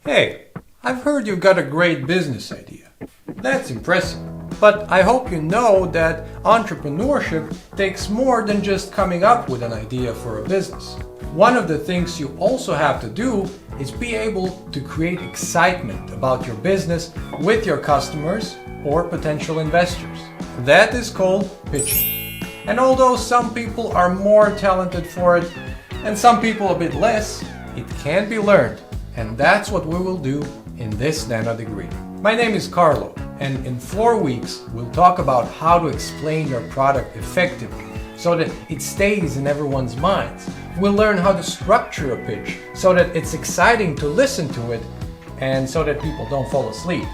Hey, I've heard you've got a great business idea. That's impressive. But I hope you know that entrepreneurship takes more than just coming up with an idea for a business. One of the things you also have to do is be able to create excitement about your business with your customers or potential investors. That is called pitching. And although some people are more talented for it and some people a bit less, it can be learned. And that's what we will do in this nano degree. My name is Carlo, and in 4 weeks we'll talk about how to explain your product effectively so that it stays in everyone's minds. We'll learn how to structure a pitch so that it's exciting to listen to it and so that people don't fall asleep.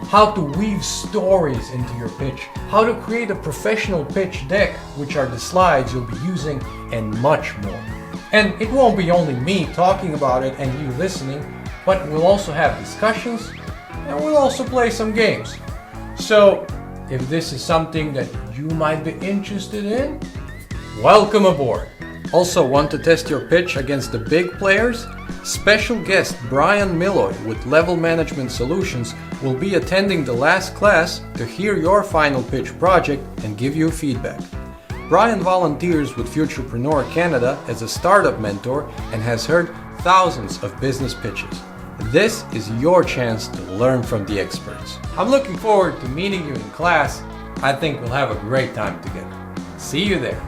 How to weave stories into your pitch, how to create a professional pitch deck, which are the slides you'll be using, and much more. And it won't be only me talking about it and you listening, but we'll also have discussions and we'll also play some games. So, if this is something that you might be interested in, welcome aboard. Also want to test your pitch against the big players? Special guest Brian Milloy with Level Management Solutions will be attending the last class to hear your final pitch project and give you feedback. Brian volunteers with Futurepreneur Canada as a startup mentor and has heard thousands of business pitches. This is your chance to learn from the experts. I'm looking forward to meeting you in class. I think we'll have a great time together. See you there.